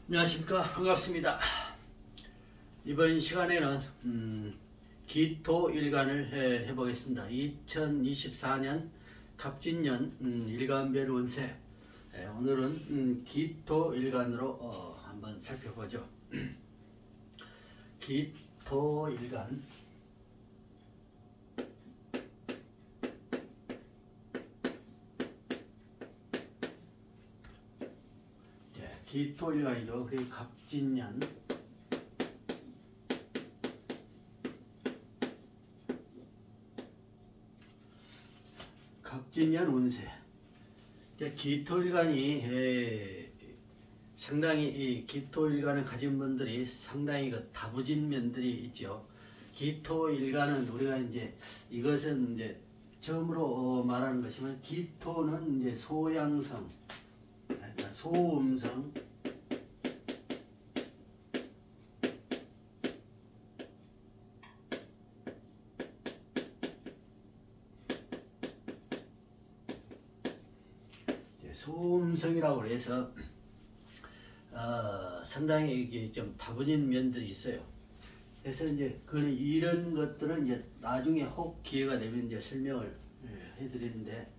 안녕하십니까. 반갑습니다. 이번 시간에는 기토일간을 해보겠습니다. 2024년 갑진년 일간별 운세. 오늘은 기토일간으로 한번 살펴보죠. 기토일간. 기토일간이죠. 그게 갑진년. 갑진년 운세. 기토일간이 상당히 이 기토일간을 가진 분들이 상당히 다부진 면들이 있죠. 기토일간은 우리가 이제 이것은 이제 처음으로 말하는 것이면 기토는 이제 소양성, 소음성, 소음성이라고 해서 상당히 이게 좀 다분인 면들이 있어요. 그래서 이제 이런 것들은 이제 나중에 혹 기회가 되면 이제 설명을 해드리는데,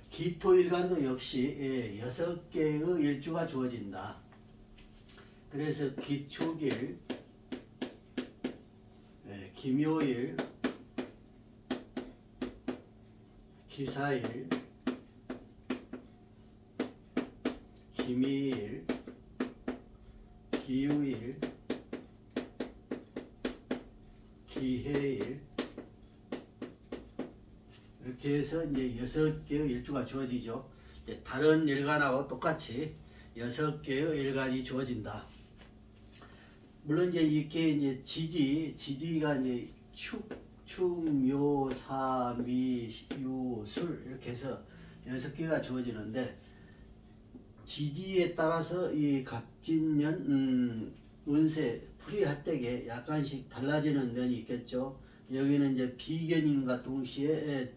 기토일간도 역시 6개의 일주가 주어진다. 그래서 기축일, 기묘일, 기사일, 기미일, 기유일, 기해일, 이렇게 해서 이제 6개의 일주가 주어지죠. 이제 다른 일간하고 똑같이 6개의 일간이 주어진다. 물론 이제 이렇게 이제 지지가 이제 축, 요, 사, 미, 유, 술 이렇게 해서 6개가 주어지는데, 지지에 따라서 이 갑진년 운세 풀이할 때에 약간씩 달라지는 면이 있겠죠. 여기는 이제 비견인과 동시에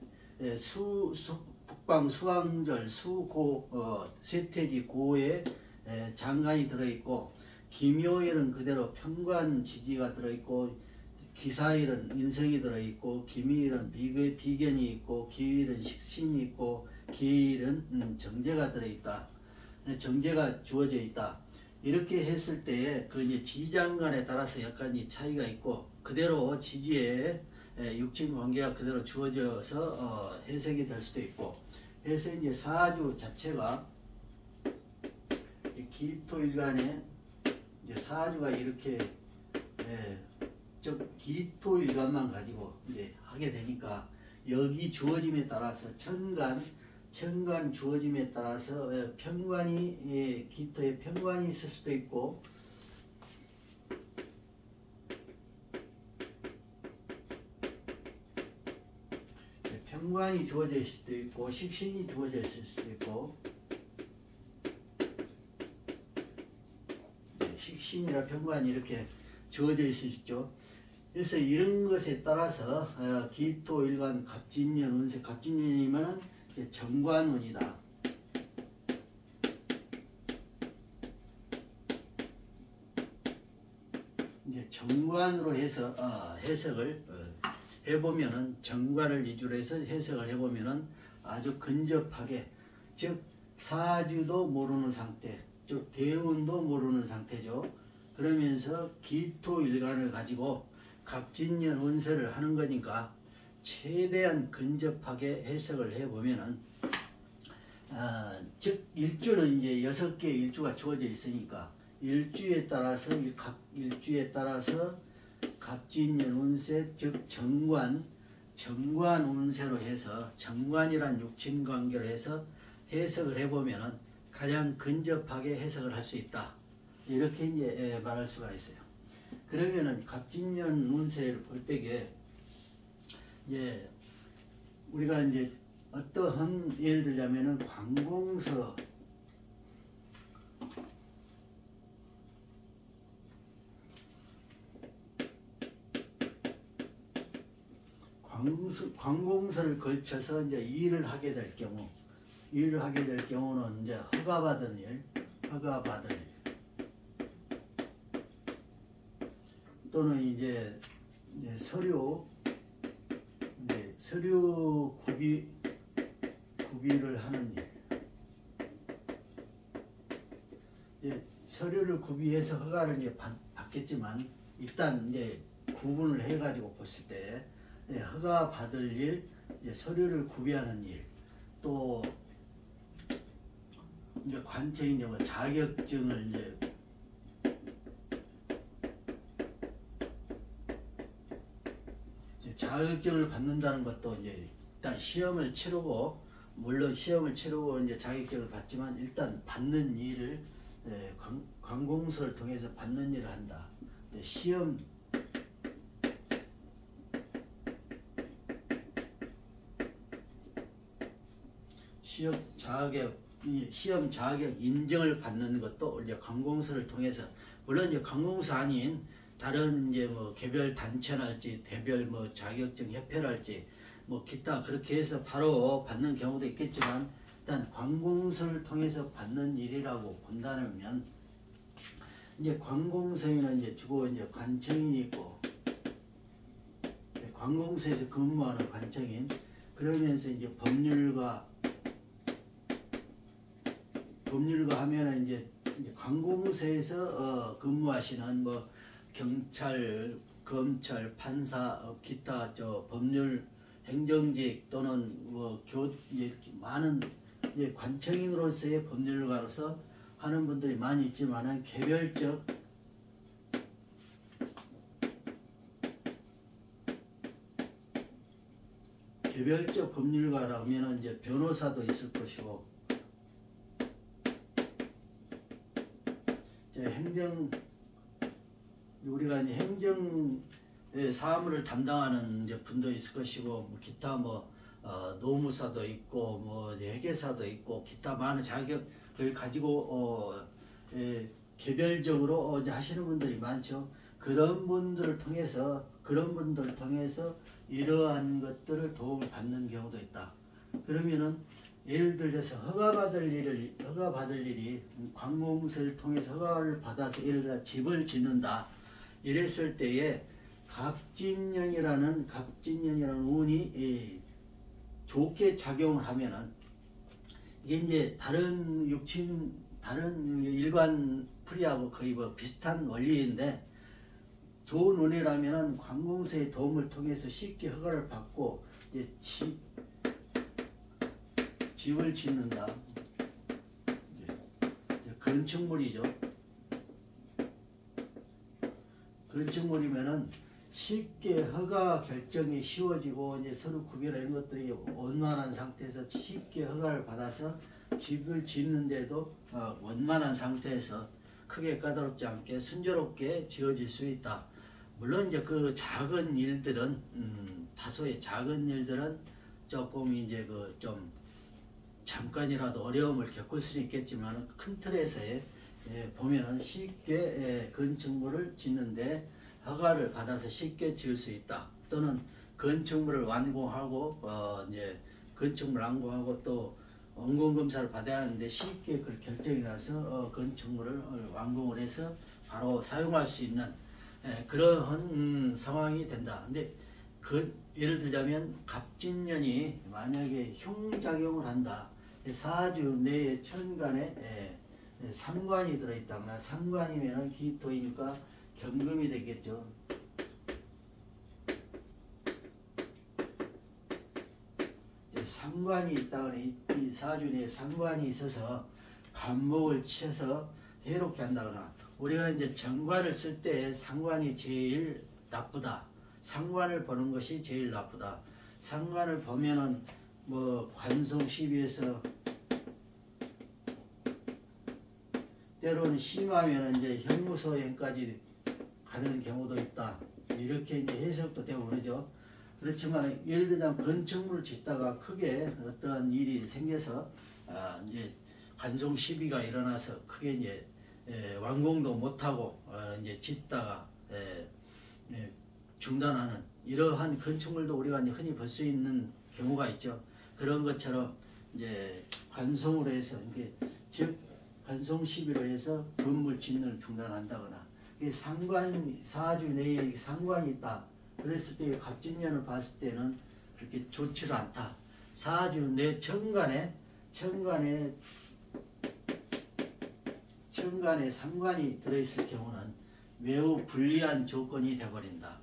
북방 수왕절 수고 쇠퇴지 고에 장간이 들어있고, 기묘일은 그대로 편관 지지가 들어있고, 기사일은 인성이 들어있고, 기미일은 비견이 있고, 기일은 식신이 있고, 기일은 정제가 들어있다. 정제가 주어져 있다. 이렇게 했을 때에 이제 지장간에 따라서 약간 이 차이가 있고, 그대로 지지에 육친 관계가 그대로 주어져서 해석이 될 수도 있고, 그래서 이제 사주 자체가 기토일간에 이제 사주가 이렇게 즉 기토일간만 가지고 이제 하게 되니까, 여기 주어짐에 따라서 천간 주어짐에 따라서 편관이 기토에 편관이 있을 수도 있고, 편관이 주어져 있을 수도 있고, 식신이 주어져 있을 수도 있고, 식신이나 편관이 이렇게 주어져 있을 수 있죠. 그래서 이런 것에 따라서 기토일간 갑진년 운세, 갑진년이면은 정관운이다. 이제 정관으로 해서 해석을 해보면은, 정관을 위주로 해서 해석을 해보면은 아주 근접하게, 즉 사주도 모르는 상태, 즉 대운도 모르는 상태죠. 그러면서 기토일간을 가지고 갑진년 운세를 하는 거니까 최대한 근접하게 해석을 해보면은, 즉 일주는 이제 6개의 일주가 주어져 있으니까, 일주에 따라서 갑진년 운세, 즉 정관 운세로 해서, 정관이란 육친 관계로 해서 해석을 해보면은 가장 근접하게 해석을 할 수 있다. 이렇게 이제 말할 수가 있어요. 그러면은 갑진년 운세를 볼 때에 이제 우리가 이제 어떠한, 예를 들자면은 관공서, 관공서를 걸쳐서 이제 일을 하게 될 경우는 이제 허가받은 일, 또는 이제 서류 서류 구비를 하는 일. 서류를 구비해서 허가를 이제 받겠지만 일단 이제 구분을 해가지고 봤을 때 허가 받을 일, 서류를 구비하는 일, 또 이제 관청이 이제 뭐 자격증을 자격증을 받는다는 것도 이제 일단 시험을 치르고, 물론 시험을 치르고 이제 자격증을 받지만 일단 받는 일을 관공서를 통해서 받는 일을 한다. 시험 시험 자격 인정을 받는 것도 이제 관공서를 통해서, 물론 이제 관공서 아닌 다른 이제 뭐 개별 단체랄지 대별 뭐 자격증 협회랄지 뭐 기타 그렇게 해서 바로 받는 경우도 있겠지만, 일단 관공서를 통해서 받는 일이라고 본다면, 이제 관공서에는 이제 주고 이제 관청인이 있고, 관공서에서 근무하는 관청인, 그러면서 이제 법률가 하면은 이제 관공서에서 근무하시는 뭐 경찰, 검찰, 판사, 기타 법률 행정직 또는 뭐 이제 많은 이제 관청인으로서의 법률가로서 하는 분들이 많이 있지만은 개별적 법률가라면 이제 변호사도 있을 것이고, 우리가 이제 행정 사무를 담당하는 이제 분도 있을 것이고, 뭐 기타 노무사도 있고, 뭐 회계사도 있고, 기타 많은 자격을 가지고 개별적으로 이제 하시는 분들이 많죠. 그런 분들을 통해서 이러한 것들을 도움을 받는 경우도 있다. 그러면은 예를 들어서 허가 받을 일이 관공서를 통해서 허가를 받아서 예를 들어 집을 짓는다. 이랬을 때에 갑진년이라는 운이 좋게 작용을 하면은, 이게 이제 다른 일관 풀이하고 거의 뭐 비슷한 원리인데, 좋은 운이라면은 관공서의 도움을 통해서 쉽게 허가를 받고 이제 집을 짓는다. 건축물이죠. 건축물이면은 쉽게 허가 결정이 쉬워지고, 이제 서류 구별 이런 것들이 원만한 상태에서 쉽게 허가를 받아서 집을 짓는데도 원만한 상태에서 크게 까다롭지 않게 순조롭게 지어질 수 있다. 물론 이제 그 작은 일들은 다소의 작은 일들은 조금 이제 좀 잠깐이라도 어려움을 겪을 수는 있겠지만, 큰 틀에서의 보면은 쉽게 건축물을 짓는데 허가를 받아서 쉽게 지을 수 있다. 또는 건축물을 완공하고 이제 건축물 완공하고 또 원공검사를 받아야 하는데 쉽게 그 결정이 나서 건축물을 완공을 해서 바로 사용할 수 있는 그러한 상황이 된다. 근데 예를 들자면 갑진년이 만약에 흉작용을 한다. 사주 내에 천간에 상관이 들어있다면, 상관이면 기토이니까 경금이 되겠죠. 상관이 있다거나 이 사주 내에 상관이 있어서 간목을 치어서 해롭게 한다거나, 우리가 이제 정관을 쓸 때 상관이 제일 나쁘다. 상관을 보는 것이 제일 나쁘다. 상관을 보면은 뭐 관성 시비에서 때로는 심하면 이제 형무소행까지 가는 경우도 있다. 이렇게 이제 해석도 되고 그러죠. 그렇지만 예를 들면 건축물을 짓다가 크게 어떠한 일이 생겨서 이제 관성 시비가 일어나서 크게 이제 완공도 못하고 이제 짓다가 중단하는 이러한 건축물도 우리가 이제 흔히 볼 수 있는 경우가 있죠. 그런 것처럼 이제 관성으로 해서 이게 즉 관성 시비로 해서 건물 짓는 중단한다거나 상관 사주 내에 상관이 있다. 그랬을 때 갑진년을 봤을 때는 그렇게 좋지를 않다. 사주 내 천간에 상관이 들어있을 경우는 매우 불리한 조건이 되어버린다.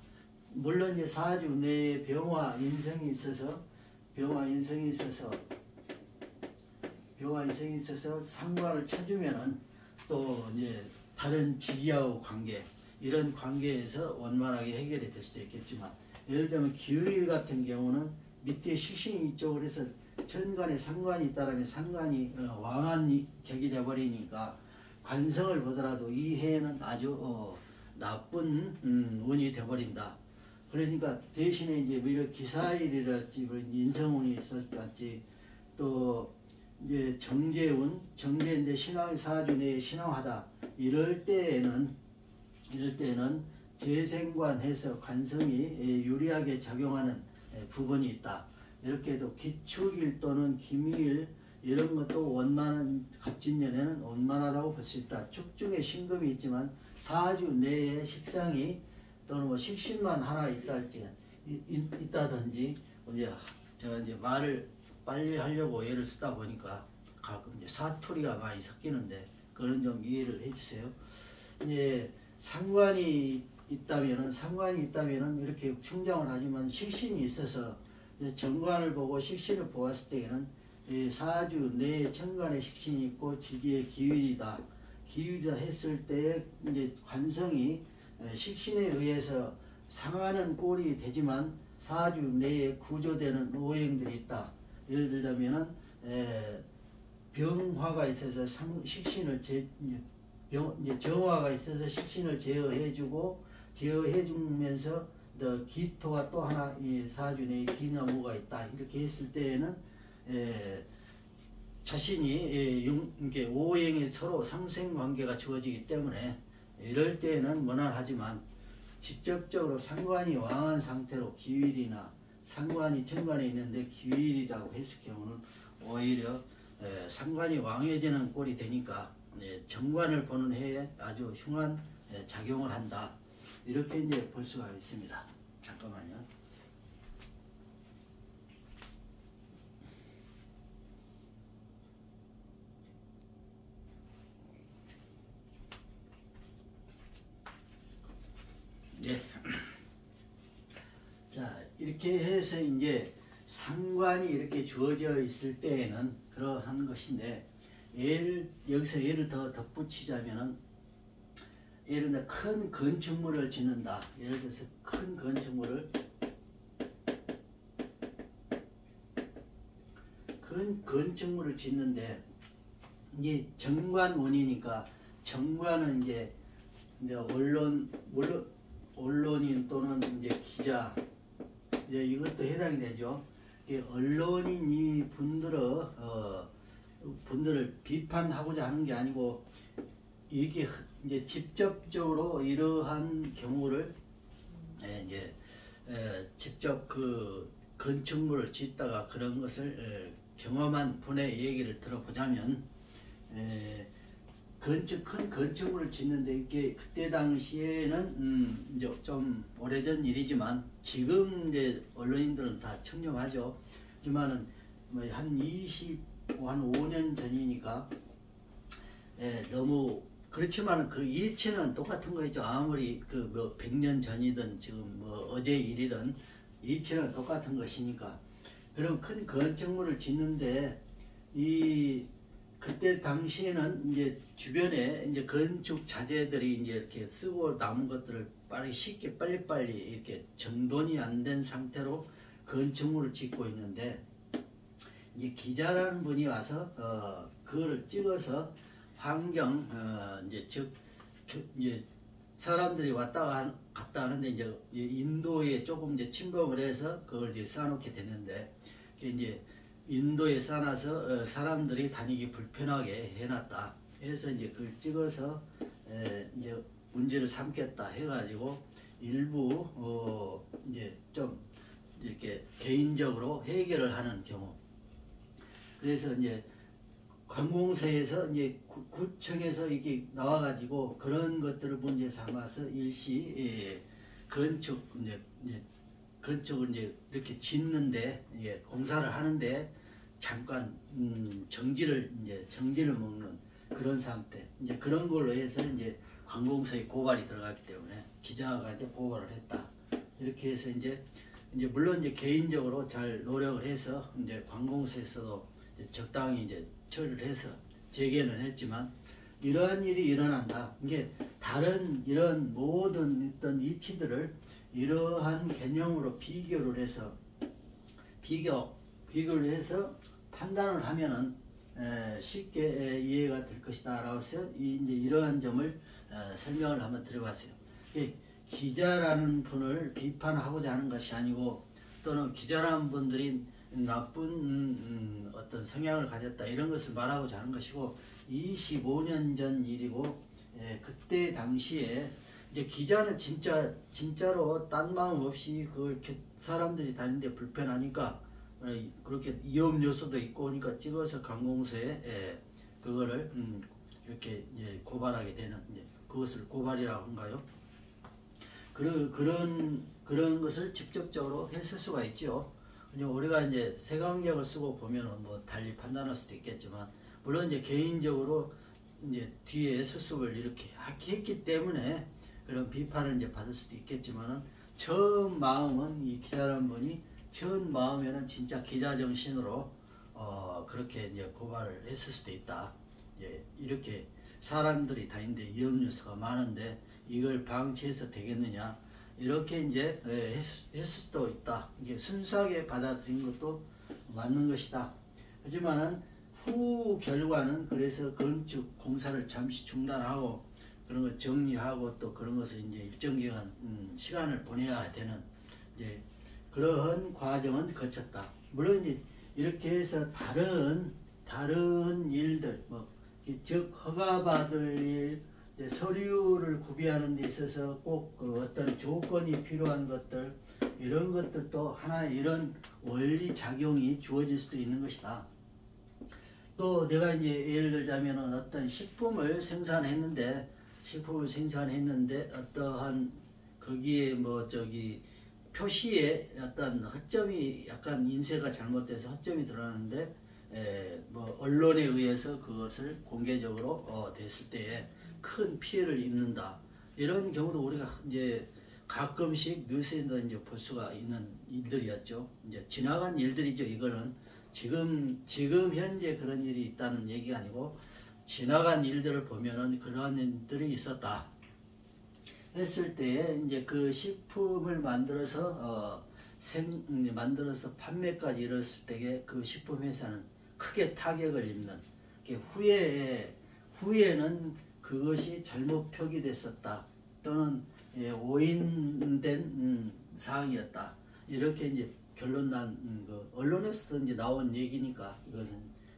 물론 이제 사주 내에 병화 인성이 있어서 상관을 쳐주면은 또 이제 다른 지지하고 관계 이런 관계에서 원만하게 해결이 될 수도 있겠지만, 예를 들면 기후일 같은 경우는 밑에 식신이 이쪽으로 해서 천간에 상관이 있다라면 상관이 왕한 격이 되어버리니까 관성을 보더라도 이 해에는 아주 나쁜 운이 되어버린다. 그러니까 대신에 이제 오히려 기사일이랄지 인성운이 있었을지 또 이제 정제인데 신왕 사주 내에 신왕하다 이럴 때에는 재생관해서 관성이 유리하게 작용하는 부분이 있다. 이렇게 해도 기축일 또는 기미일 이런 것도 원만한 갑진년에는 원만하다고 볼 수 있다. 축중에 신금이 있지만 사주 내에 식상이 또는 뭐 식신만 하나 있다든지 이제 제가 이제 말을 빨리 하려고 예를 쓰다 보니까 가끔 이제 사투리가 많이 섞이는데 그런 좀 이해를 해주세요. 이제 상관이 있다면은 이렇게 충정을 하지만 식신이 있어서 정관을 보고 식신을 보았을 때에는 사주 내 천간에 식신이 있고 지지에 기율이다 했을 때 이제 관성이 식신에 의해서 상하는 꼴이 되지만 사주 내에 구조되는 오행들이 있다. 예를 들자면은 병화가 있어서 식신을 정화가 있어서 식신을 제어해주면서 기토가 또 하나 이 사주 내에 기나무가 있다. 이렇게 했을 때에는 자신이 이렇게 오행이 서로 상생관계가 주어지기 때문에 이럴 때에는 무난하지만 직접적으로 상관이 왕한 상태로 기일이나 상관이 천간에 있는데 기일이라고 했을 경우는 오히려 상관이 왕해지는 꼴이 되니까 정관을 보는 해에 아주 흉한 작용을 한다. 이렇게 이제 볼 수가 있습니다. 잠깐만요. 예. 자, 이렇게 해서 이제 상관이 이렇게 주어져 있을 때에는 그러한 것인데, 여기서 예를 더 덧붙이자면은, 예를 들어 큰 건축물을 짓는다. 예를 들어서 큰 건축물을 짓는데, 이제 정관원이니까 정관은 이제 언론인 또는 이제 기자, 이제 이것도 해당이 되죠. 언론인 이 분들을 비판하고자 하는 게 아니고, 이게 이제 직접적으로 이러한 경우를 이제 직접 그 건축물을 짓다가 그런 것을 경험한 분의 얘기를 들어보자면, 큰 건축물을 짓는데 이게 그때 당시에는 이제 좀 오래전 일이지만 지금 이제 언론인들은 다 청렴하죠. 하지만은 뭐 한 5년 전이니까 너무 그렇지만 그 이치는 똑같은 거죠. 아무리 그 뭐 100년 전이든 지금 뭐 어제 일이든 이치는 똑같은 것이니까. 그럼 큰 건축물을 짓는데 그때 당시에는 이제 주변에 이제 건축 자재들이 이제 이렇게 쓰고 남은 것들을 쉽게 빨리빨리 이렇게 정돈이 안 된 상태로 건축물을 짓고 있는데, 이제 기자라는 분이 와서 그거를 찍어서 환경 이제 사람들이 왔다 갔다 하는데 이제 인도에 조금 이제 침범을 해서 그걸 이제 쌓아놓게 됐는데, 이제 인도에 쌓아놔서 사람들이 다니기 불편하게 해놨다. 해서 이제 그걸 찍어서 이제 문제를 삼겠다 해가지고 일부 이제 좀 이렇게 개인적으로 해결을 하는 경우. 그래서 이제 관공서에서 이제 구청에서 이게 나와가지고 그런 것들을 문제 삼아서 일시 건축 건축을 이제 이렇게 짓는데 공사를 하는데 잠깐 정지를 먹는 그런 상태. 이제 그런 걸로 해서 이제 관공서에 고발이 들어갔기 때문에 기자가 이제 고발을 했다. 이렇게 해서 이제 물론 이제 개인적으로 잘 노력을 해서 이제 관공서에서도 이제 적당히 이제 처리를 해서 재개는 했지만 이러한 일이 일어난다. 이게 다른 이런 모든 어떤 이치들을 이러한 개념으로 비교를 해서 비교를 해서 판단을 하면은 쉽게 이해가 될 것이다 라고 해서 이제 이러한 점을 설명을 한번 드려봤어요. 기자라는 분을 비판하고자 하는 것이 아니고 또는 기자라는 분들이 나쁜 어떤 성향을 가졌다 이런 것을 말하고자 하는 것이고 25년 전 일이고 그때 당시에 이제 기자는 진짜로 딴 마음 없이 그 사람들이 다니는데 불편하니까 그렇게 위험 요소도 있고 그러니까 찍어서 관공서에 그거를 이렇게 이제 고발하게 되는 그것을 고발이라고 한가요? 그런 것을 직접적으로 했을 수가 있죠. 우리가 이제 색안경을 쓰고 보면은 뭐 달리 판단할 수도 있겠지만 물론 이제 개인적으로 이제 뒤에 수습을 이렇게 했기 때문에 그런 비판을 이제 받을 수도 있겠지만은 처음 마음은 이 기자라는 분이 처음 마음에는 진짜 기자 정신으로 그렇게 이제 고발을 했을 수도 있다. 이렇게 사람들이 다니는데 위험 요소가 많은데 이걸 방치해서 되겠느냐 이렇게 이제 했을 수도 있다. 이게 순수하게 받아들인 것도 맞는 것이다. 하지만은 후 결과는 그래서 건축 공사를 잠시 중단하고 그런 걸 정리하고 또 그런 것을 이제 일정 기간 시간을 보내야 되는 이제 그러한 과정은 거쳤다. 물론 이제 이렇게 해서 다른 일들 즉 허가받을 일 서류를 구비하는 데 있어서 꼭 그 어떤 조건이 필요한 것들 이런 것들도 하나 이런 원리 작용이 주어질 수도 있는 것이다. 또 내가 이제 예를 들자면은 어떤 식품을 생산했는데 어떠한 거기에 표시에 어떤 허점이 약간 인쇄가 잘못돼서 허점이 드러나는데 언론에 의해서 그것을 공개적으로 됐을 때에 큰 피해를 입는다. 이런 경우도 우리가 이제 가끔씩 뉴스에도 이제 볼 수가 있는 일들이었죠. 이제 지나간 일들이죠. 이거는 지금 현재 그런 일이 있다는 얘기가 아니고 지나간 일들을 보면은 그러한 일들이 있었다. 했을 때에 이제 그 식품을 만들어서 판매까지 이뤘을 때에 그 식품 회사는 크게 타격을 입는 후에는 그것이 잘못 표기됐었다 또는 오인된 사항이었다 이렇게 이제 결론 난 언론에서 이제 나온 얘기니까 이것은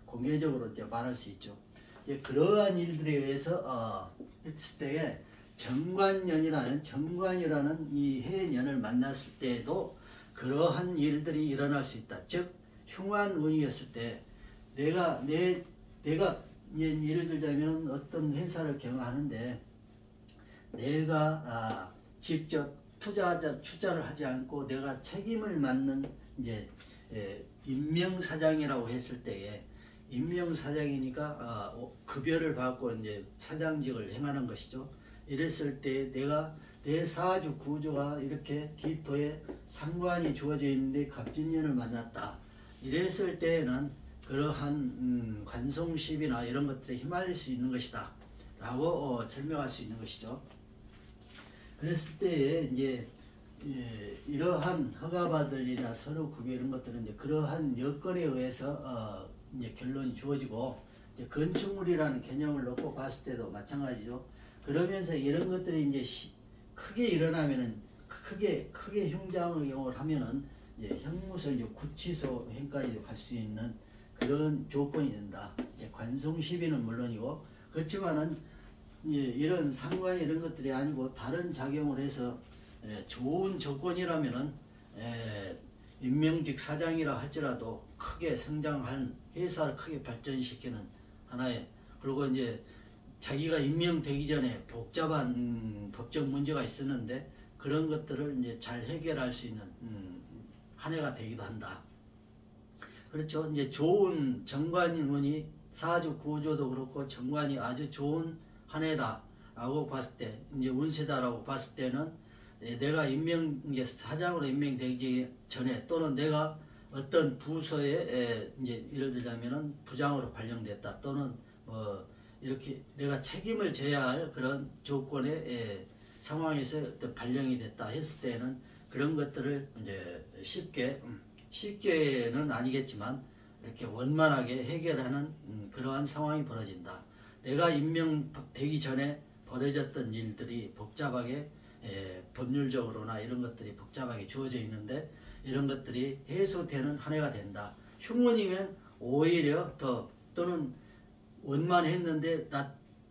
공개적으로 이제 말할 수 있죠. 이제 그러한 일들에 의해서 했을 때에 정관이라는 이 해년을 만났을 때에도 그러한 일들이 일어날 수 있다. 즉 흉한운이었을 때 내가 예를 들자면 어떤 회사를 경영하는데 내가 직접 투자를 하지 않고 내가 책임을 맡는 이제 임명사장이라고 했을 때에 임명사장이니까 급여를 받고 이제 사장직을 행하는 것이죠. 이랬을 때 내 사주 구조가 이렇게 기토에 상관이 주어져 있는데 갑진년을 만났다. 이랬을 때에는 그러한 관성십이나 이런 것들에 휘말릴 수 있는 것이다 라고 설명할 수 있는 것이죠. 그랬을 때에 이제 이러한 허가받을 일이나 서류 구비 이런 것들은 이제 그러한 여건에 의해서 이제 결론이 주어지고 이제 건축물이라는 개념을 놓고 봤을 때도 마찬가지죠. 그러면서 이런 것들이 이제 크게 일어나면은 크게 흉장을 이용을 하면은 이제 형무소 이제 구치소 행까지 갈 수 있는 그런 조건이 된다. 이제 관송 시비는 물론이고 그렇지만은 이런 상관 이런 것들이 아니고 다른 작용을 해서 좋은 조건이라면은 임명직 사장이라 할지라도 크게 성장한 회사를 크게 발전시키는 하나의. 그리고 이제 자기가 임명되기 전에 복잡한 법적 문제가 있었는데 그런 것들을 이제 잘 해결할 수 있는 한 해가 되기도 한다. 그렇죠. 이제 좋은 정관운이 사주 구조도 그렇고 정관이 아주 좋은 한 해다라고 봤을 때, 이제 운세다라고 봤을 때는 내가 이제 사장으로 임명되기 전에 또는 내가 어떤 부서에 이제 예를 들자면은 부장으로 발령됐다 또는 이렇게 내가 책임을 져야 할 그런 조건의 상황에서 어떤 발령이 됐다 했을 때는 그런 것들을 이제 쉽게는 아니겠지만 이렇게 원만하게 해결하는 그러한 상황이 벌어진다. 내가 임명되기 전에 벌어졌던 일들이 복잡하게 법률적으로나 이런 것들이 복잡하게 주어져 있는데 이런 것들이 해소되는 한 해가 된다. 흉운이면 오히려 더 또는 원만했는데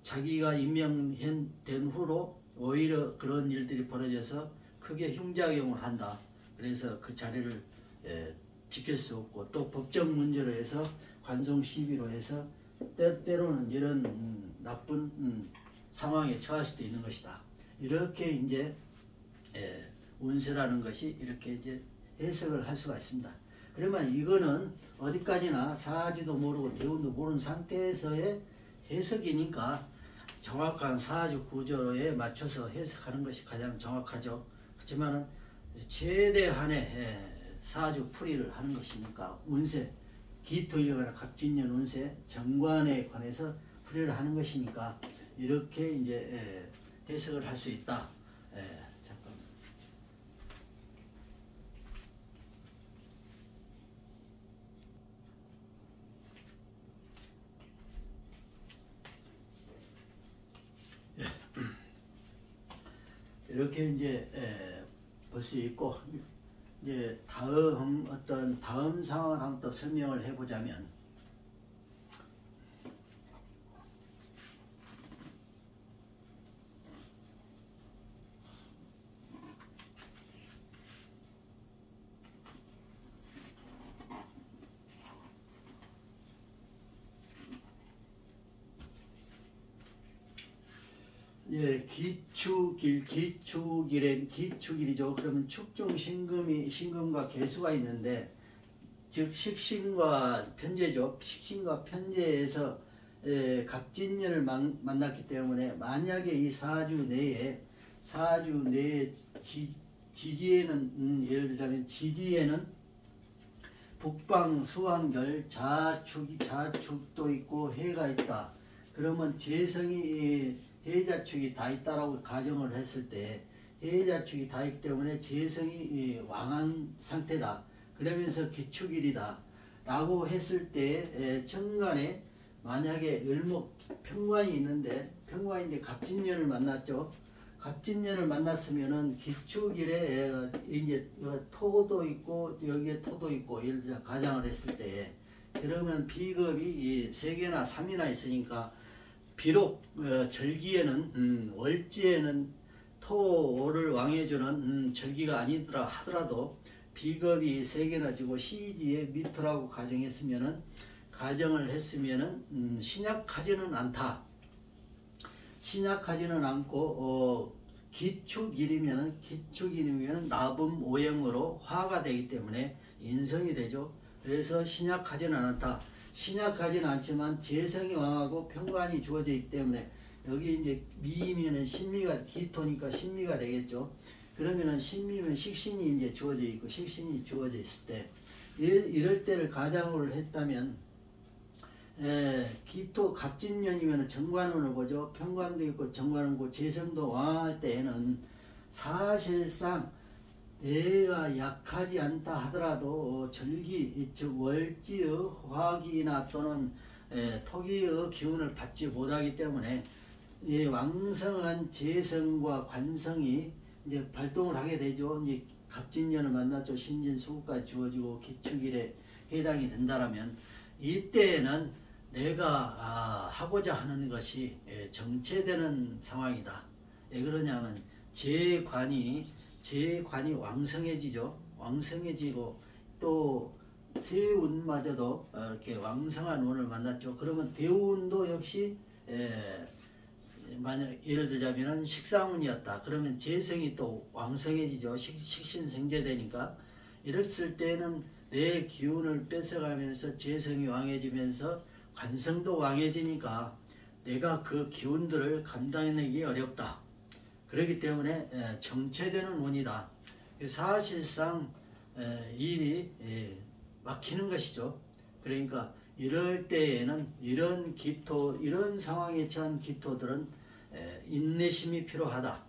자기가 임명된 후로 오히려 그런 일들이 벌어져서 크게 흉작용을 한다. 그래서 그 자리를 지킬 수 없고 또 법적 문제로 해서 관송 시비로 해서 때로는 이런 나쁜 상황에 처할 수도 있는 것이다. 이렇게 이제 운세라는 것이 이렇게 이제 해석을 할 수가 있습니다. 그러면 이거는 어디까지나 사지도 모르고 대운도 모르는 상태에서의 해석이니까 정확한 사주 구조에 맞춰서 해석하는 것이 가장 정확하죠. 그렇지만은 최대한의 사주 풀이를 하는 것이니까 운세, 기토일거나 갑진년 운세, 정관에 관해서 풀이를 하는 것이니까 이렇게 이제 해석을 할 수 있다. 잠깐. 이렇게 이제 볼 수 있고 이제 다음 상황을 한번 또 설명을 해보자면 기축일이죠. 그러면 축중 신금과 개수가 있는데 즉 식신과 편제죠. 식신과 편제에서 갑진년을 만났기 때문에 만약에 이 사주 내에 지지에는 예를 들자면 지지에는 북방 수완결 자축도 있고 해가 있다. 그러면 재성이 해자축이 다 있다라고 가정을 했을 때 해자축이 다 있기 때문에 재성이 왕한 상태다. 그러면서 기축일이다 라고 했을 때 정관에 만약에 을목 편관이 있는데 평관인데 갑진년을 만났죠. 갑진년을 만났으면은 기축일에 이제 토도 있고 여기에 토도 있고 예를 들어 가장을 했을 때 그러면 비겁이 3개나 3이나 있으니까 비록 절기에는 월지에는 토를 왕해주는 절기가 아니더라 하더라도 비겁이 3개나 지고 시지에 미토라고 가정을 했으면은 신약하지는 않다. 신약하지는 않고 기축일이면은 나분 오행으로 화가 되기 때문에 인성이 되죠. 그래서 신약하지는 않았다. 신약하지는 않지만 재성이 왕하고 편관이 주어져 있기 때문에 여기 이제 미이면은 신미가 기토니까 신미가 되겠죠. 그러면은 신미면 식신이 이제 주어져 있고 식신이 주어져 있을 때 이럴 때를 가장으로 했다면 기토 갑진년이면 정관운을 보죠. 편관도 있고 정관운고 재성도 왕할 때에는 사실상 내가 약하지 않다 하더라도 절기 즉 월지의 화기나 또는 토기의 기운을 받지 못하기 때문에 이 왕성한 재성과 관성이 이제 발동을 하게 되죠. 이제 갑진년을 만났죠. 신진수까지 주어지고 기축일에 해당이 된다라면 이때에는 내가 하고자 하는 것이 정체되는 상황이다. 왜 그러냐면 재관이 왕성해지죠. 왕성해지고 또 세운마저도 이렇게 왕성한 운을 만났죠. 그러면 대운도 역시 만약 예를 들자면은 식상운이었다. 그러면 재성이 또 왕성해지죠. 식신생재되니까 이랬을 때는 내 기운을 뺏어가면서 재성이 왕해지면서 관성도 왕해지니까 내가 그 기운들을 감당해내기 어렵다. 그렇기 때문에 정체되는 운이다. 사실상 일이 막히는 것이죠. 그러니까 이럴 때에는 이런 기토, 이런 상황에 처한 기토들은 인내심이 필요하다.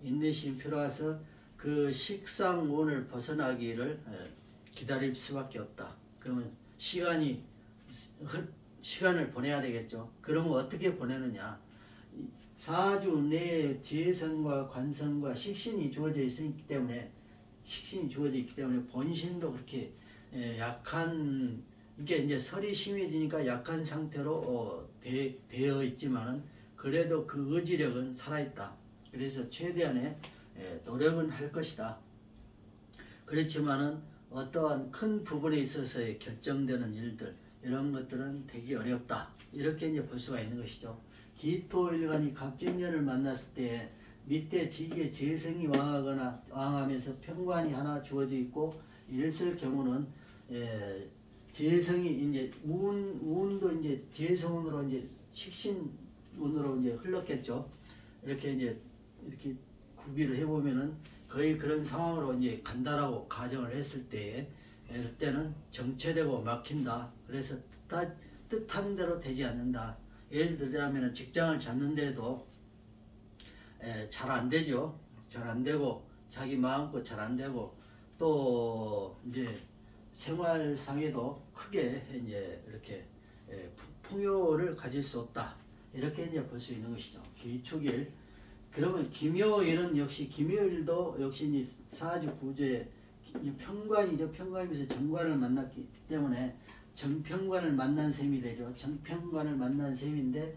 인내심이 필요해서 그 식상운을 벗어나기를 기다릴 수밖에 없다. 그러면 시간을 보내야 되겠죠. 그러면 어떻게 보내느냐? 사주 내에 재성과 관성과 식신이 주어져 있기 때문에 본신도 그렇게 약한, 이게 이제 설이 심해지니까 약한 상태로 되어 있지만은 그래도 그 의지력은 살아있다. 그래서 최대한의 노력은 할 것이다. 그렇지만은 어떠한 큰 부분에 있어서의 결정되는 일들, 이런 것들은 되게 어렵다. 이렇게 이제 볼 수가 있는 것이죠. 기토일간이 갑진년을 만났을 때 밑에 지기에 재성이 왕하면서 편관이 하나 주어져 있고, 이랬을 경우는 재성이 이제 운도 이제 재성운으로 이제 식신운으로 이제 흘렀겠죠. 이렇게 구비를 해보면은 거의 그런 상황으로 이제 간다라고 가정을 했을 때에, 그때는 정체되고 막힌다. 그래서 뜻한 대로 되지 않는다. 예를 들자면 직장을 잡는데도 잘 안 되죠. 잘 안 되고 자기 마음껏 잘 안 되고, 또 이제 생활상에도 크게 이제 이렇게 풍요를 가질 수 없다. 이렇게 이제 볼 수 있는 것이죠. 기축일. 그러면 김요일은 역시 김요일도 역시 사주 구조에 편관이죠. 편관이면서 정관을 만났기 때문에 정편관을 만난 셈이 되죠. 정편관을 만난 셈인데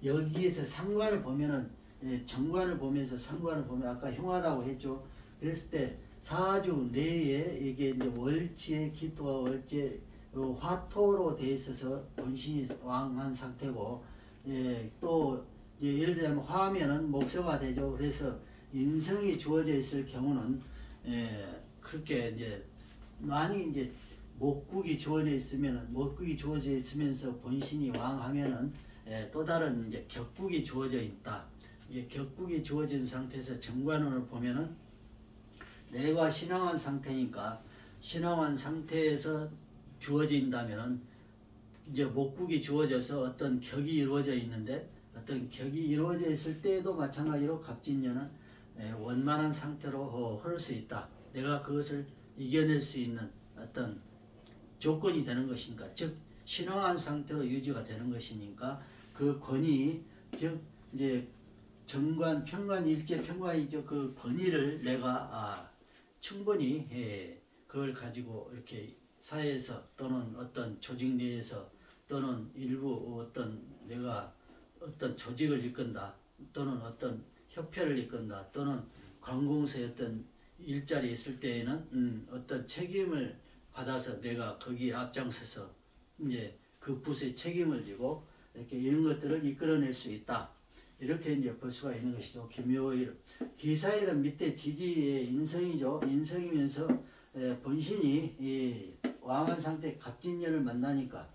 여기에서 상관을 보면은 정관을 보면서 상관을 보면 아까 흉하다고 했죠. 그랬을 때 사주 내에 이게 이제 월지의 기토와 월지의 화토로 되어 있어서 본신이 왕한 상태고, 또 예를 들자면 화하면은 목서가 되죠. 그래서 인성이 주어져 있을 경우는 그렇게 이제 많이 이제 목국이 주어져 있으면서 본신이 왕하면은 또 다른 이제 격국이 주어져 있다. 이게 격국이 주어진 상태에서 정관운을 보면은 내가 신앙한 상태니까, 신앙한 상태에서 주어진다면은 이제 목국이 주어져서 어떤 격이 이루어져 있는데, 어떤 격이 이루어져 있을 때에도 마찬가지로 갑진년은 원만한 상태로 흐를 수 있다. 내가 그것을 이겨낼 수 있는 어떤 조건이 되는 것이니까, 즉 신앙한 상태로 유지가 되는 것이니까, 그 권위, 즉 이제 정관, 편관, 일제 편관이죠. 그 권위를 내가 충분히 그걸 가지고 이렇게 사회에서 또는 어떤 조직 내에서 또는 일부 어떤 내가 어떤 조직을 이끈다, 또는 어떤 협회를 이끈다, 또는 관공서의 어떤 일자리에 있을 때에는 어떤 책임을 받아서 내가 거기에 앞장서서 이제 그 부서의 책임을 지고 이렇게 이런 것들을 이끌어낼 수 있다. 이렇게 이제 볼 수가 있는 것이죠. 김요일. 기사일은 밑에 지지의 인성이죠. 인성이면서 본신이 왕한 상태 갑진년을 만나니까,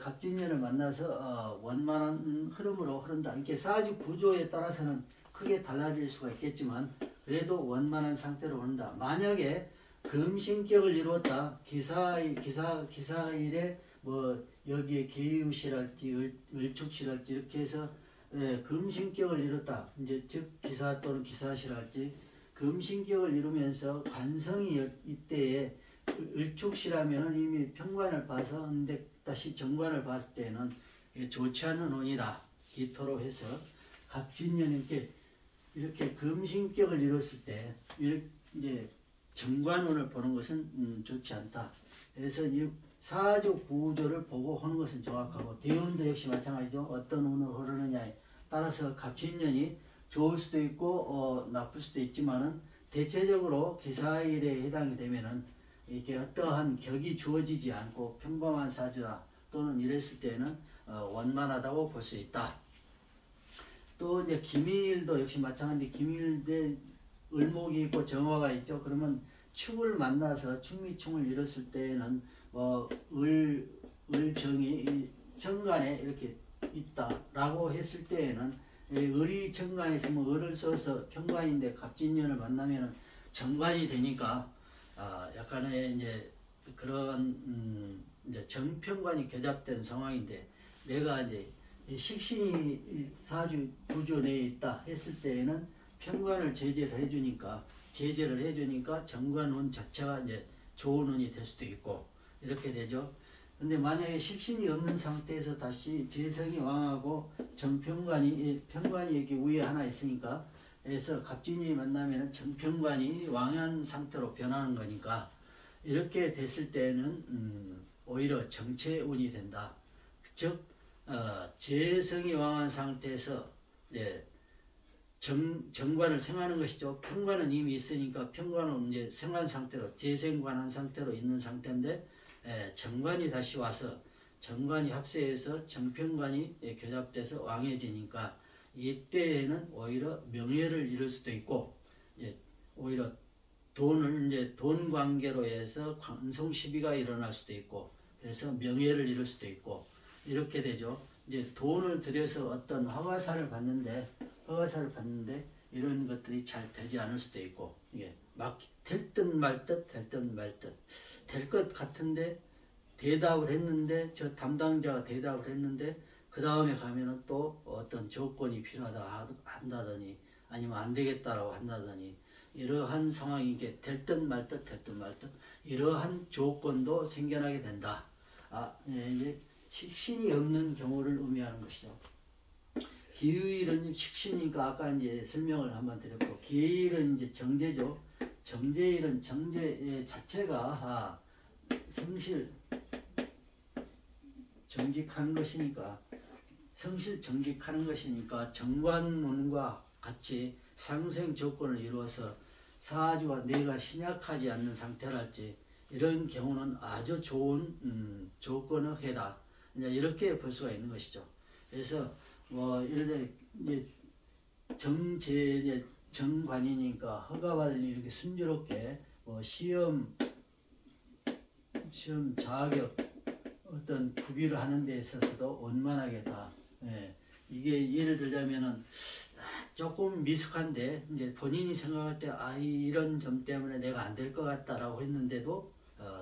갑진년을 만나서 원만한 흐름으로 흐른다. 이렇게 사주 구조에 따라서는 크게 달라질 수가 있겠지만 그래도 원만한 상태로 흐른다. 만약에 금신격을 이루었다. 기사일에 뭐 여기에 계유시랄지 을축시랄지 이렇게 해서 금신격을 이뤘다. 이제 즉 기사 또는 기사시랄지 금신격을 이루면서 관성이 이때에 을축시라면은 이미 편관을 봐서, 근데 다시 정관을 봤을 때는 좋지 않은 운이다. 기토로 해서 갑진년 이렇게 금신격을 이뤘을 때 이제 정관운을 보는 것은 좋지 않다. 그래서 이 사주 구조를 보고 하는 것은 정확하고, 대운도 역시 마찬가지죠. 어떤 운으로 흐르느냐에 따라서 갑진년이 좋을 수도 있고 나쁠 수도 있지만은 대체적으로 기사일에 해당이 되면은 이렇게 어떠한 격이 주어지지 않고 평범한 사주다 또는 이랬을 때는 원만하다고 볼 수 있다. 또 이제 기밀도 역시 마찬가지. 기밀대 을목이 있고 정화가 있죠. 그러면 축을 만나서 축미충을 이뤘을 때에는 을정이 정관에 이렇게 있다라고 했을 때에는 을이 정관에 있으면 을을 써서 편관인데 갑진년을 만나면 정관이 되니까 약간의 이제 그런 이제 정편관이 결합된 상황인데 내가 이제 식신이 사주 구조 내에 있다 했을 때에는 편관을 제재를 해주니까 정관운 자체가 이제 좋은 운이 될 수도 있고 이렇게 되죠. 근데 만약에 식신이 없는 상태에서 다시 재성이 왕하고 정편관이 편관이 여기 위에 하나 있으니까 그래서 갑진이 만나면 정편관이 왕한 상태로 변하는 거니까 이렇게 됐을 때는 오히려 정체운이 된다. 즉 재성이 왕한 상태에서 정관을 생하는 것이죠. 편관은 이미 있으니까 편관은 이제 생한 상태로 재생관한 상태로 있는 상태인데 정관이 다시 와서 정관이 합세해서 정편관이 결합돼서 왕해지니까 이때에는 오히려 명예를 잃을 수도 있고 오히려 돈을 이제 돈 관계로 해서 관성 시비가 일어날 수도 있고 그래서 명예를 잃을 수도 있고 이렇게 되죠. 이제 돈을 들여서 어떤 허가사를 받는데 이런 것들이 잘 되지 않을 수도 있고 이게 막 될 듯 말 듯 될 것 같은데 대답을 했는데 저 담당자가 대답을 했는데 그 다음에 가면은 또 어떤 조건이 필요하다 한다더니 아니면 안 되겠다라고 한다더니 이러한 상황이 이게 될 듯 말 듯 이러한 조건도 생겨나게 된다. 이제 식신이 없는 경우를 의미하는 것이죠. 기일은 식신이니까 아까 이제 설명을 한번 드렸고 기일은 이제 정제죠. 정제일은 정제 자체가 성실 정직하는 것이니까 성실 정직하는 것이니까 정관운과 같이 상생 조건을 이루어서 사주와 뇌가 신약하지 않는 상태랄지 이런 경우는 아주 좋은 조건의 해다. 이렇게 볼 수가 있는 것이죠. 그래서 예를 들어 정관이니까 허가받을 이렇게 순조롭게 시험 자격 어떤 구비를 하는 데 있어서도 원만하게 다 이게 예를 들자면은 조금 미숙한데 이제 본인이 생각할 때 이런 점 때문에 내가 안 될 것 같다라고 했는데도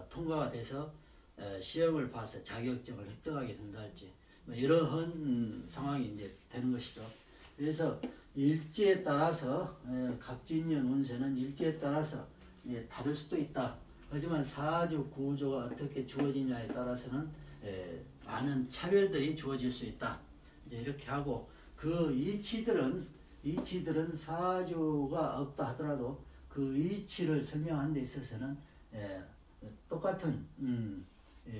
통과가 돼서 시험을 봐서 자격증을 획득하게 된다 할지 이러한 상황이 이제 되는 것이죠. 그래서 일지에 따라서 갑진년 운세는 일지에 따라서 다를 수도 있다. 하지만 사주 구조가 어떻게 주어지냐에 따라서는 많은 차별들이 주어질 수 있다. 이렇게 하고 그 이치들은 사주가 없다 하더라도 그 이치를 설명하는 데 있어서는 똑같은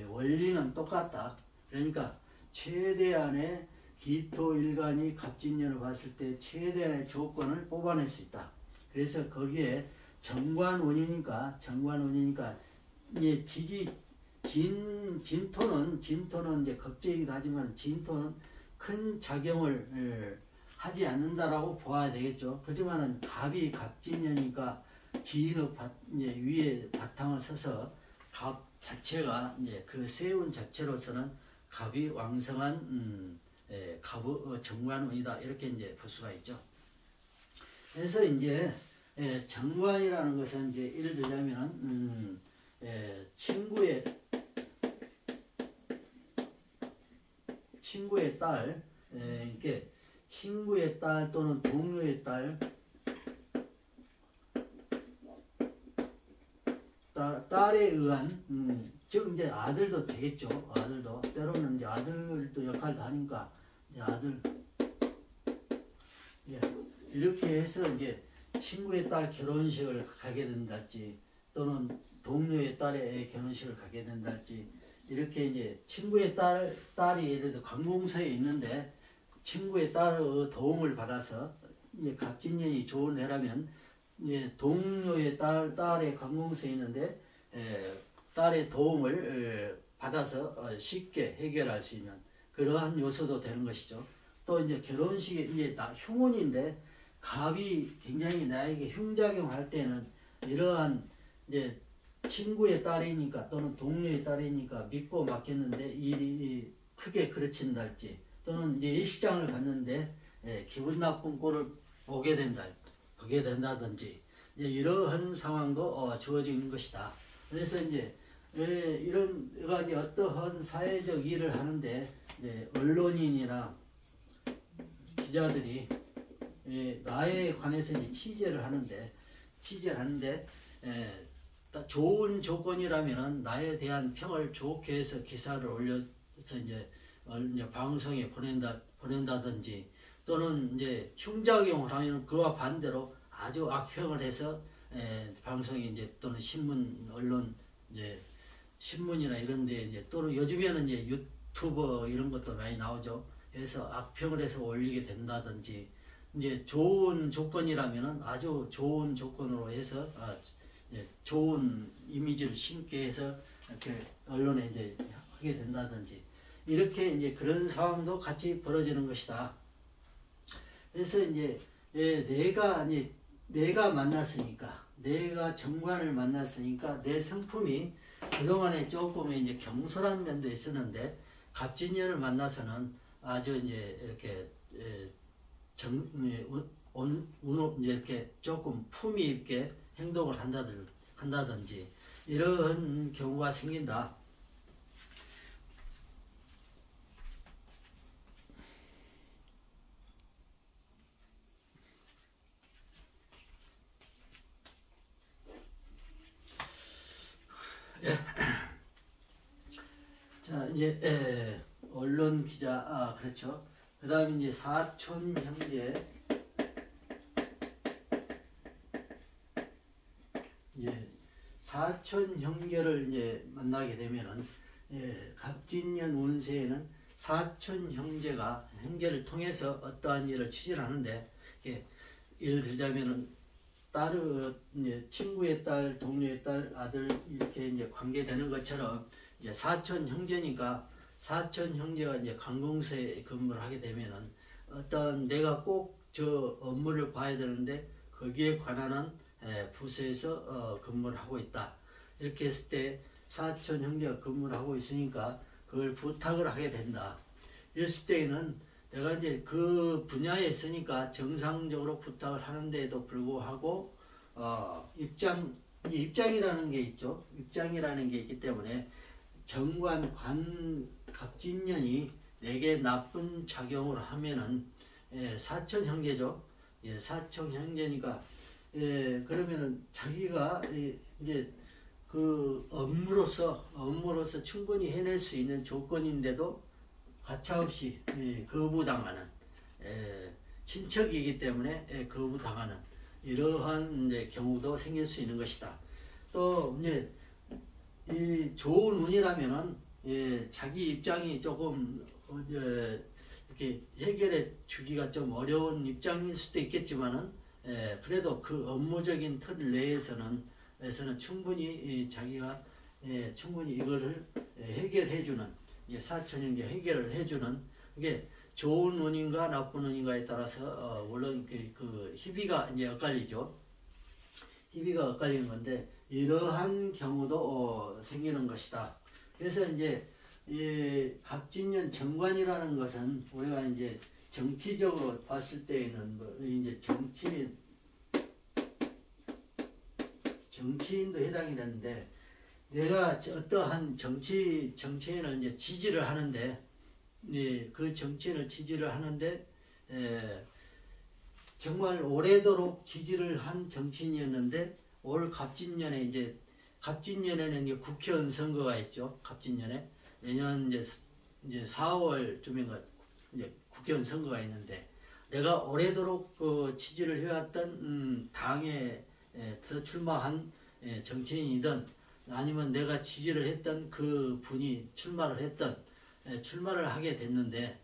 원리는 똑같다. 그러니까 최대한의 기토일간이 갑진년을 봤을 때 최대한의 조건을 뽑아낼 수 있다. 그래서 거기에 정관운이니까 이제 진토는 이제 겁제이기도 하지만 진토는 큰 작용을 하지 않는다라고 보아야 되겠죠. 그렇지만은 갑이 갑진년이니까 지인의 이제 위에 바탕을 서서 갑 자체가 이제 그 세운 자체로서는 갑이 왕성한 갑의 정관운이다 이렇게 이제 볼 수가 있죠. 그래서 이제 정관이라는 것은 이제 예를 들자면은 친구의 딸, 이렇게 친구의 딸 또는 동료의 딸에 의한, 즉 이제 아들도 되겠죠. 아들도 때로는 이제 아들도 역할도 하니까 이제 아들, 이렇게 해서 이제 친구의 딸 결혼식을 가게 된달지 또는 동료의 딸의 결혼식을 가게 된달지 이렇게 이제 친구의 딸이 예를 들어 관공서에 있는데 친구의 딸의 도움을 받아서 이제 갑진년이 좋은 해라면 이제 동료의 딸의 관공서에 있는데 딸의 도움을 받아서 쉽게 해결할 수 있는 그러한 요소도 되는 것이죠. 또 이제 결혼식에 이제 흉운인데 갑이 굉장히 나에게 흉작용할 때는 이러한 이제 친구의 딸이니까 또는 동료의 딸이니까 믿고 맡겼는데 일이 크게 그르친달지 또는 이제 예식장을 갔는데 기분 나쁜 꼴을 보게 된다든지 이제 이러한 상황도 주어지는 것이다. 그래서 이제 이런 가지 어떠한 사회적 일을 하는데 언론인이나 기자들이 나에 관해서 이제 취재를 하는데 좋은 조건이라면은 나에 대한 평을 좋게 해서 기사를 올려서 이제 방송에 보낸다든지 또는 이제 흉작용을 하면 그와 반대로 아주 악평을 해서 방송에 이제 또는 신문 언론 이제 신문이나 이런 데 이제 또는 요즘에는 이제 유튜버 이런 것도 많이 나오죠. 그래서 악평을 해서 올리게 된다든지 이제 좋은 조건이라면은 아주 좋은 조건으로 해서 좋은 이미지를 심게 해서 이렇게 언론에 이제 하게 된다든지 이렇게 이제 그런 상황도 같이 벌어지는 것이다. 그래서 이제 내가 만났으니까 내가 정관을 만났으니까 내 성품이 그동안에 조금 이제 경솔한 면도 있었는데 갑진년을 만나서는 아주 이제 이렇게 이제 이렇게 조금 품위 있게 행동을 한다든지 이런 경우가 생긴다. 자, 이제 언론 기자, 그렇죠. 그 다음에 이제 사촌 형제, 이제 사촌 형제를 이제 만나게 되면은 갑진년 운세에는 사촌 형제를 통해서 어떠한 일을 추진하는데 예를 들자면은 이제 친구의 딸, 동료의 딸, 아들 이렇게 이제 관계되는 것처럼 이제 사촌 형제니까 사촌 형제가 이제 관공서에 근무를 하게 되면은 어떤 내가 꼭 저 업무를 봐야 되는데 거기에 관한 부서에서 근무를 하고 있다. 이렇게 했을 때 사촌 형제가 근무를 하고 있으니까 그걸 부탁을 하게 된다. 이랬을 때에는 내가 이제 그 분야에 있으니까 정상적으로 부탁을 하는데도 불구하고 입장이라는 게 있죠. 입장이라는 게 있기 때문에 정관 갑진년이 내게 나쁜 작용을 하면은 사촌 형제죠. 사촌 형제니까 그러면은 자기가 이제 그 업무로서 충분히 해낼 수 있는 조건인데도 가차없이 거부당하는 친척이기 때문에 거부당하는 이러한 이제 경우도 생길 수 있는 것이다. 또 이제 이 좋은 운이라면은 자기 입장이 조금 이렇게 해결해 주기가 좀 어려운 입장일 수도 있겠지만은 그래도 그 업무적인 틀 내에서는 충분히 자기가 충분히 이거를 해결해주는 사천형제 해결을 해주는 이게 좋은 운인가 나쁜 운인가에 따라서 물론 그 희비가 이제 엇갈리죠. 희비가 엇갈리는 건데 이러한 경우도 생기는 것이다. 그래서 이제 이 갑진년 정관이라는 것은 우리가 이제 정치적으로 봤을 때에는 뭐 이제 정치인도 해당이 되는데 내가 어떠한 정치인을 이제 지지를 하는데 그 정치인을 지지를 하는데 정말 오래도록 지지를 한 정치인이었는데 올 갑진년에 갑진년에는 이제 국회의원 선거가 있죠. 갑진년에 내년 이제 4월쯤인가 이제 국회의원 선거가 있는데 내가 오래도록 그 지지를 해왔던 당에서 출마한 정치인이든 아니면 내가 지지를 했던 그 분이 출마를 하게 됐는데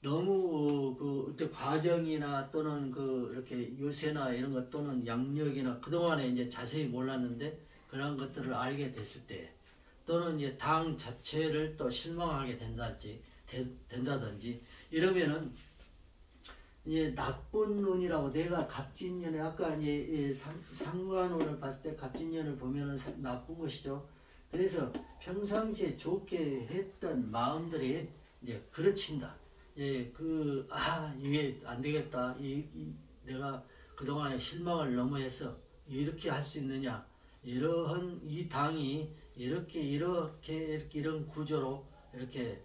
너무 그 어떤 과정이나 또는 그 이렇게 유세나 이런 것 또는 양력이나 그동안에 이제 자세히 몰랐는데 그런 것들을 알게 됐을 때, 또는 이제 당 자체를 또 실망하게 된다든지 이러면은 이제 나쁜 운이라고, 내가 갑진년에 아까 이제 상관운을 봤을 때 갑진년을 보면은 나쁜 것이죠. 그래서 평상시에 좋게 했던 마음들이 이제 그르친다. 예, 이게 안 되겠다. 내가 그동안에 실망을 너무 했어. 이렇게 할 수 있느냐. 이러한 이 당이 이렇게 이런 구조로 이렇게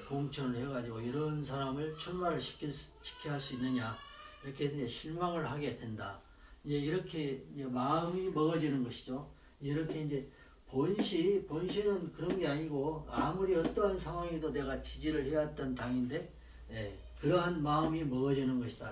공천을 해가지고 이런 사람을 출마를 시켜 할 수 있느냐. 이렇게 해서 이제 실망을 하게 된다. 이제 이렇게 이제 마음이 먹어지는 것이죠. 이렇게 이제 본시는 그런 게 아니고, 아무리 어떠한 상황에도 내가 지지를 해왔던 당인데, 그러한 마음이 먹어지는 것이다.